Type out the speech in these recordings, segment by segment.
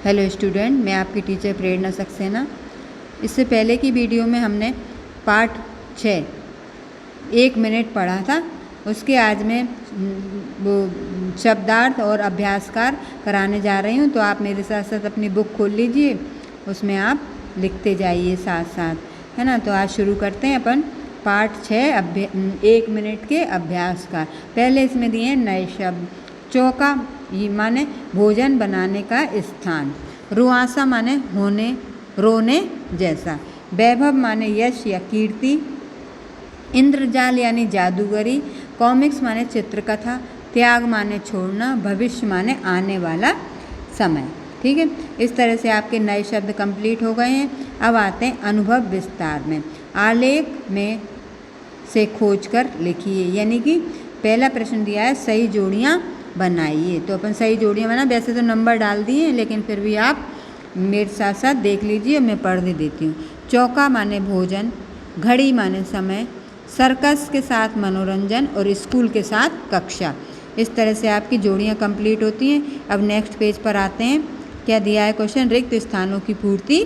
Hello student, मैं आपकी teacher प्रेरणा सक्सेना। इससे पहले की वीडियो में हमने पार्ट 6 1 मिनट पढ़ा था। उसके आज मैं वो शब्दार्थ और अभ्यासकार कराने जा रही हूँ। तो आप मेरे साथ साथ अपनी बुक खोल लीजिए, उसमें आप लिखते जाइए साथ साथ, है ना। तो आज शुरू करते हैं अपन पार्ट 6 1 मिनट के अभ्यासकार। पहले इसमें दिए नए शब्द। चौका ये माने भोजन बनाने का स्थान। रुआसा माने होने रोने जैसा। वैभव माने यश या कीर्ति। इंद्रजाल यानी जादूगरी। कॉमिक्स माने चित्रकथा। त्याग माने छोड़ना। भविष्य माने आने वाला समय। ठीक है, इस तरह से आपके नए शब्द कंप्लीट हो गए हैं। अब आते हैं अनुभव विस्तार में। आलेख में से खोज कर लिखिए, यानी कि पहला प्रश्न दिया है सही जोड़ियाँ बनाइए। तो अपन सही जोड़ियाँ बना, वैसे तो नंबर डाल दिए हैं लेकिन फिर भी आप मेरे साथ साथ देख लीजिए, मैं पढ़ देती हूँ। चौका माने भोजन। घड़ी माने समय। सर्कस के साथ मनोरंजन और स्कूल के साथ कक्षा। इस तरह से आपकी जोड़ियाँ कंप्लीट होती हैं। अब नेक्स्ट पेज पर आते हैं। क्या दिया है क्वेश्चन? रिक्त स्थानों की पूर्ति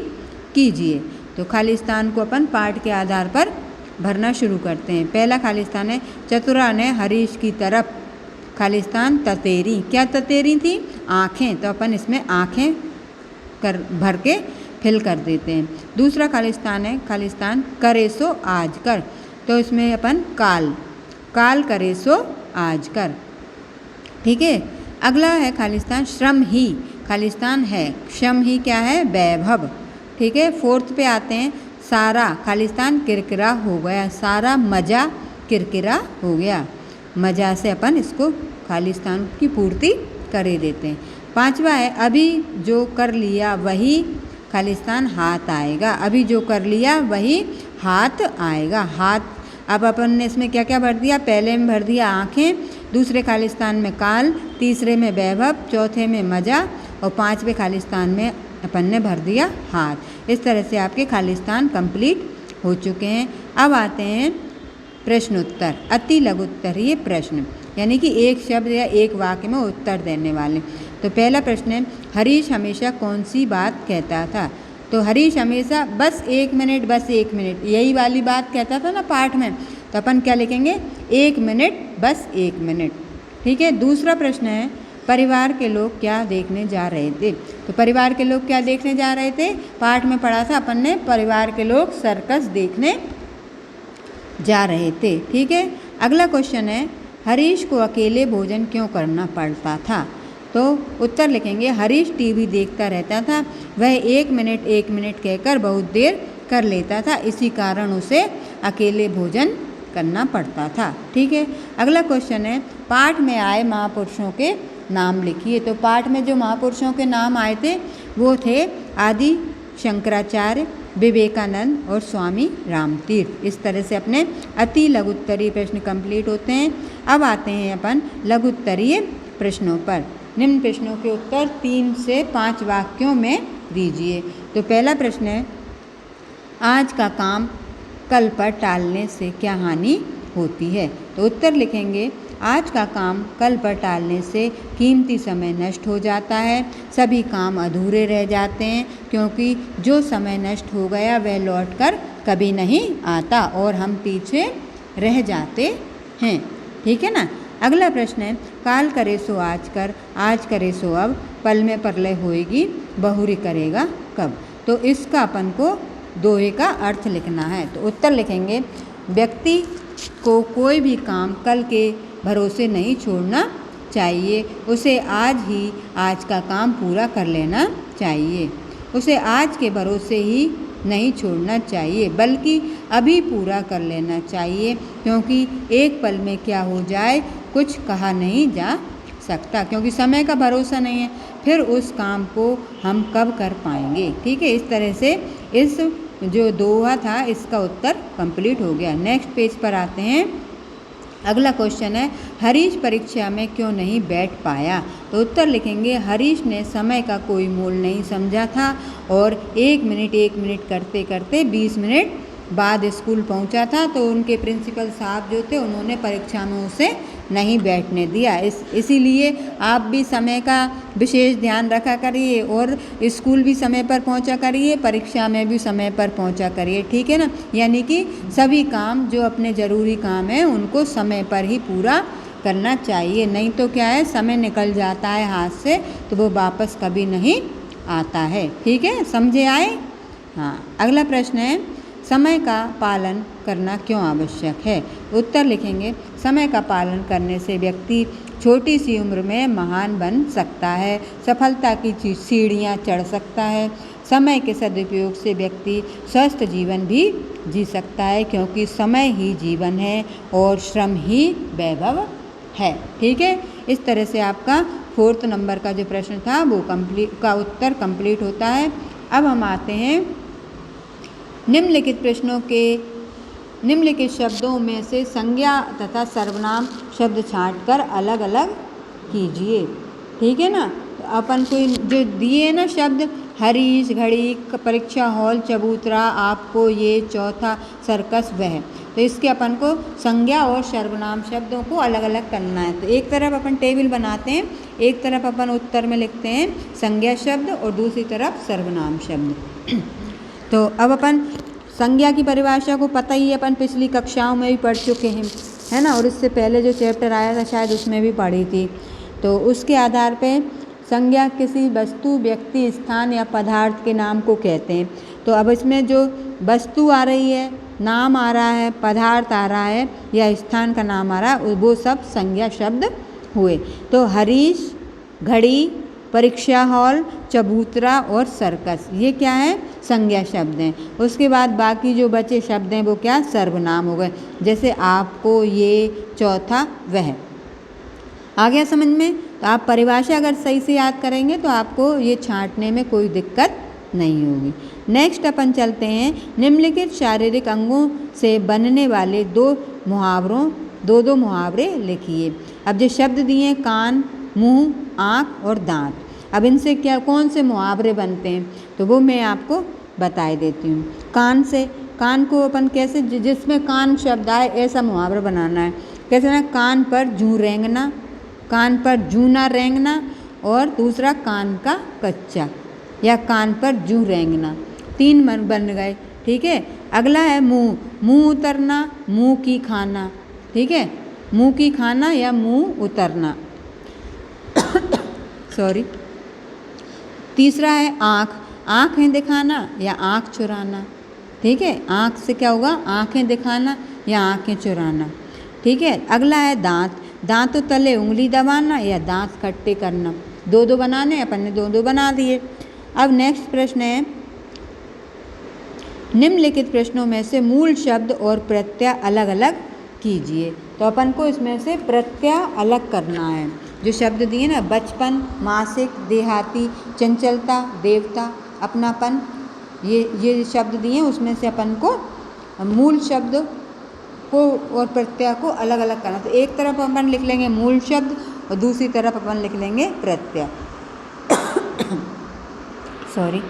कीजिए। तो खाली स्थान को अपन पाठ के आधार पर भरना शुरू करते हैं। पहला खाली स्थान है चतुरा ने हरीश की तरफ। खाली स्थान ततेरी। क्या ततेरी थी? आँखें। तो अपन इसमें आँखें भर के फिल कर देते हैं। दूसरा खाली स्थान है खाली स्थान करे सो आज कर। तो इसमें अपन काल करे सो आज कर। ठीक है, अगला है खाली स्थान श्रम ही। खाली स्थान है श्रम ही क्या है? वैभव। ठीक है, फोर्थ पे आते हैं सारा। खाली स्थान किरकिरा हो गया। सारा मजा किरकिरा हो गया। मजा से अपन इसको खाली स्थान की पूर्ति कर ही देते हैं। पांचवा है अभी जो कर लिया वही खाली स्थान हाथ आएगा। अभी जो कर लिया वही हाथ आएगा। हाथ। अब अपन ने इसमें क्या क्या भर दिया? पहले में भर दिया आँखें, दूसरे खाली स्थान में काल, तीसरे में वैभव, चौथे में मजा और पांचवें खाली स्थान में अपन ने भर दिया हाथ। इस तरह से आपके खाली स्थान कंप्लीट हो चुके हैं। अब आते हैं प्रश्नोत्तर। अति लघुत्तरीय प्रश्न, यानी कि एक शब्द या एक वाक्य में उत्तर देने वाले। तो पहला प्रश्न है हरीश हमेशा कौन सी बात कहता था? तो हरीश हमेशा बस 1 मिनट, बस 1 मिनट, यही वाली बात कहता था ना पाठ में। तो अपन क्या लिखेंगे? 1 मिनट, बस 1 मिनट। ठीक है, दूसरा प्रश्न है परिवार के लोग क्या देखने जा रहे थे? तो परिवार के लोग क्या देखने जा रहे थे? पाठ में पढ़ा था अपन ने, परिवार के लोग सर्कस देखने जा रहे थे। ठीक है, अगला क्वेश्चन है हरीश को अकेले भोजन क्यों करना पड़ता था? तो उत्तर लिखेंगे हरीश टीवी देखता रहता था। वह 1 मिनट 1 मिनट कहकर बहुत देर कर लेता था, इसी कारण उसे अकेले भोजन करना पड़ता था। ठीक है, अगला क्वेश्चन है पाठ में आए महापुरुषों के नाम लिखिए। तो पाठ में जो महापुरुषों के नाम आए थे वो थे आदि शंकराचार्य, विवेकानंद और स्वामी रामतीर्थ। इस तरह से अपने अति लघुत्तरीय प्रश्न कंप्लीट होते हैं। अब आते हैं अपन लघुत्तरीय प्रश्नों पर। निम्न प्रश्नों के उत्तर 3 से 5 वाक्यों में दीजिए। तो पहला प्रश्न है आज का काम कल पर टालने से क्या हानि होती है? तो उत्तर लिखेंगे आज का काम कल पर टालने से कीमती समय नष्ट हो जाता है। सभी काम अधूरे रह जाते हैं क्योंकि जो समय नष्ट हो गया वह लौटकर कभी नहीं आता और हम पीछे रह जाते हैं। ठीक है ना। अगला प्रश्न है काल करे सो आज कर, आज करे सो अब, पल में प्रलय होएगी, बहुरी करेगा कब? तो इसका अपन को दोहे का अर्थ लिखना है। तो उत्तर लिखेंगे व्यक्ति को कोई भी काम कल के भरोसे नहीं छोड़ना चाहिए। उसे आज ही आज का काम पूरा कर लेना चाहिए। उसे आज के भरोसे ही नहीं छोड़ना चाहिए बल्कि अभी पूरा कर लेना चाहिए, क्योंकि एक पल में क्या हो जाए कुछ कहा नहीं जा सकता, क्योंकि समय का भरोसा नहीं है, फिर उस काम को हम कब कर पाएंगे। ठीक है, इस तरह से इस जो दोहा था इसका उत्तर कंप्लीट हो गया। नेक्स्ट पेज पर आते हैं। अगला क्वेश्चन है हरीश परीक्षा में क्यों नहीं बैठ पाया? तो उत्तर लिखेंगे हरीश ने समय का कोई मूल नहीं समझा था और 1 मिनट 1 मिनट करते करते 20 मिनट बाद स्कूल पहुंचा था। तो उनके प्रिंसिपल साहब जो थे उन्होंने परीक्षा में उसे नहीं बैठने दिया। इसीलिए आप भी समय का विशेष ध्यान रखा करिए और स्कूल भी समय पर पहुंचा करिए, परीक्षा में भी समय पर पहुंचा करिए, ठीक है ना। यानी कि सभी काम जो अपने ज़रूरी काम है उनको समय पर ही पूरा करना चाहिए, नहीं तो क्या है, समय निकल जाता है हाथ से तो वो वापस कभी नहीं आता है, ठीक है, समझे आए। हाँ, अगला प्रश्न है, समय का पालन करना क्यों आवश्यक है। उत्तर लिखेंगे, समय का पालन करने से व्यक्ति छोटी सी उम्र में महान बन सकता है, सफलता की सीढ़ियाँ चढ़ सकता है। समय के सदुपयोग से व्यक्ति स्वस्थ जीवन भी जी सकता है, क्योंकि समय ही जीवन है और श्रम ही वैभव है, ठीक है। इस तरह से आपका 4th नंबर का जो प्रश्न था वो का उत्तर कंप्लीट होता है। अब हम आते हैं निम्नलिखित प्रश्नों के निम्नलिखित शब्दों में से संज्ञा तथा सर्वनाम शब्द छांटकर अलग अलग कीजिए, ठीक है ना। तो अपन को जो दिए ना शब्द, हरीश, घड़ी, परीक्षा हॉल, चबूतरा, आपको, ये, चौथा, सर्कस, वह, तो इसके अपन को संज्ञा और सर्वनाम शब्दों को अलग अलग करना है। तो एक तरफ अपन टेबल बनाते हैं, एक तरफ अपन उत्तर में लिखते हैं संज्ञा शब्द और दूसरी तरफ सर्वनाम शब्द। तो अब अपन संज्ञा की परिभाषा को पता ही है, अपन पिछली कक्षाओं में भी पढ़ चुके हैं, है ना, और इससे पहले जो चैप्टर आया था शायद उसमें भी पढ़ी थी। तो उसके आधार पे संज्ञा किसी वस्तु, व्यक्ति, स्थान या पदार्थ के नाम को कहते हैं। तो अब इसमें जो वस्तु आ रही है, नाम आ रहा है, पदार्थ आ रहा है या स्थान का नाम आ रहा है, वो सब संज्ञा शब्द हुए। तो हरीश, घड़ी, परीक्षा हॉल, चबूतरा और सर्कस, ये क्या है, संज्ञा शब्द हैं। उसके बाद बाकी जो बचे शब्द हैं वो क्या, सर्वनाम हो गए, जैसे आपको, ये, चौथा, वह। आ गया समझ में। तो आप परिभाषा अगर सही से याद करेंगे तो आपको ये छांटने में कोई दिक्कत नहीं होगी। नेक्स्ट अपन चलते हैं, निम्नलिखित शारीरिक अंगों से बनने वाले दो मुहावरे लिखिए। अब जो शब्द दिए कान, मुंह, आँख और दांत, अब इनसे क्या कौन से मुहावरे बनते हैं तो वो मैं आपको बता देती हूँ। कान से, कान को अपन कैसे, जिसमें कान शब्द आए ऐसा मुहावरा बनाना है। कैसे ना, कान पर जूं रेंगना, कान पर जूं ना रेंगना, और दूसरा कान का कच्चा या कान पर जूं रेंगना, 3 बन गए, ठीक है। अगला है मुंह, मुंह उतरना, मुंह की खाना, ठीक है, मुंह की खाना या मुंह उतरना। सॉरी। तीसरा है आँख, आँखें दिखाना या आँख चुराना, ठीक है, आँख से क्या होगा, आँखें दिखाना या आँखें चुराना, ठीक है। अगला है दांत, दांतों तले उंगली दबाना या दांत खट्टे करना। 2-2 बनाने, अपन ने 2-2 बना दिए। अब नेक्स्ट प्रश्न है, निम्नलिखित प्रश्नों में से मूल शब्द और प्रत्यय अलग अलग कीजिए। तो अपन को इसमें से प्रत्यय अलग करना है। जो शब्द दिए ना, बचपन, मासिक, देहाती, चंचलता, देवता, अपनापन, ये शब्द दिए, उसमें से अपन को मूल शब्द को और प्रत्यय को अलग अलग करना। तो एक तरफ अपन लिख लेंगे मूल शब्द और दूसरी तरफ अपन लिख लेंगे प्रत्यय। सॉरी।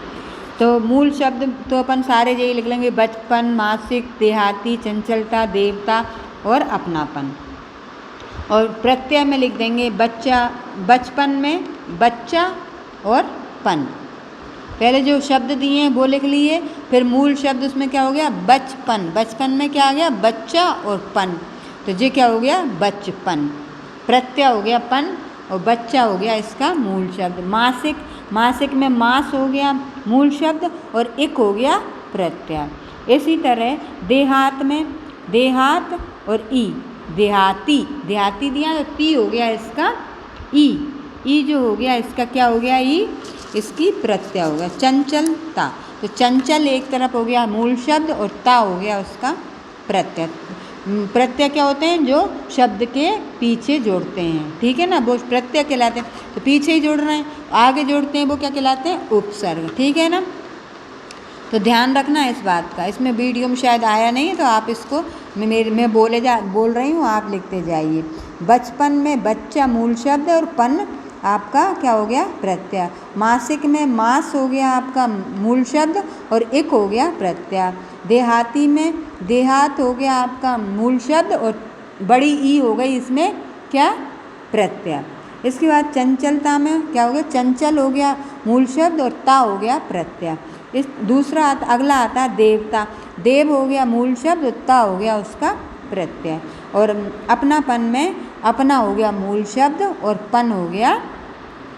तो मूल शब्द तो अपन सारे यही लिख लेंगे, बचपन, मासिक, देहाती, चंचलता, देवता और अपनापन। और प्रत्यय में लिख देंगे बच्चा, बचपन में बच्चा और पन। पहले जो शब्द दिए हैं वो लिख लिए, फिर मूल शब्द उसमें क्या हो गया, बचपन, बचपन में क्या आ गया, बच्चा और पन, तो ये क्या हो गया, बचपन। प्रत्यय हो गया पन और बच्चा हो गया इसका मूल शब्द। मासिक, मासिक में मास हो गया मूल शब्द और इक हो गया प्रत्यय। इसी तरह देहात में देहात और ई, देहाती, देहाती दिया तो ती हो गया इसका ई जो हो गया इसका क्या हो गया, ई, इसकी प्रत्यय हो गया। चंचलता, तो चंचल एक तरफ हो गया मूल शब्द और ता हो गया उसका प्रत्यय। प्रत्यय क्या होते हैं, जो शब्द के पीछे जोड़ते हैं, ठीक है ना, वो प्रत्यय कहलाते हैं। तो पीछे ही जोड़ रहे हैं, आगे जोड़ते हैं, वो क्या कहलाते हैं, उपसर्ग, ठीक है ना। तो ध्यान रखना इस बात का, इसमें वीडियो में शायद आया नहीं है तो आप इसको मैं बोल रही हूँ, आप लिखते जाइए। बचपन में बच्चा मूल शब्द और पन आपका क्या हो गया, प्रत्यय। मासिक में मास हो गया आपका मूल शब्द और इक हो गया प्रत्यय। देहाती में देहात हो गया आपका मूल शब्द और बड़ी ई हो गई इसमें क्या, प्रत्यय। इसके बाद चंचलता में क्या हो गया, चंचल हो गया मूल शब्द और ता हो गया प्रत्यय। इस दूसरा अगला आता है देवता। देव हो गया मूल शब्द, ता हो गया उसका प्रत्यय। और अपनापन में अपना हो गया मूल शब्द और पन हो गया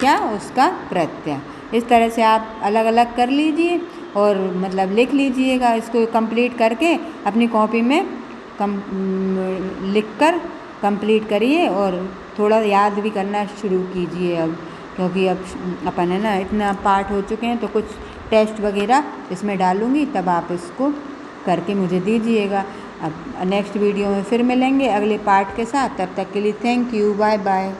क्या, उसका प्रत्यय। इस तरह से आप अलग अलग कर लीजिए और मतलब लिख लीजिएगा। इसको कंप्लीट करके अपनी कॉपी में लिख कर कंप्लीट करिए और थोड़ा याद भी करना शुरू कीजिए अब, क्योंकि अब अपन है ना इतना पाठ हो चुके हैं, तो कुछ टेस्ट वगैरह इसमें डालूँगी, तब आप इसको करके मुझे दीजिएगा। अब नेक्स्ट वीडियो में फिर मिलेंगे अगले पार्ट के साथ। तब तक के लिए थैंक यू, बाय बाय।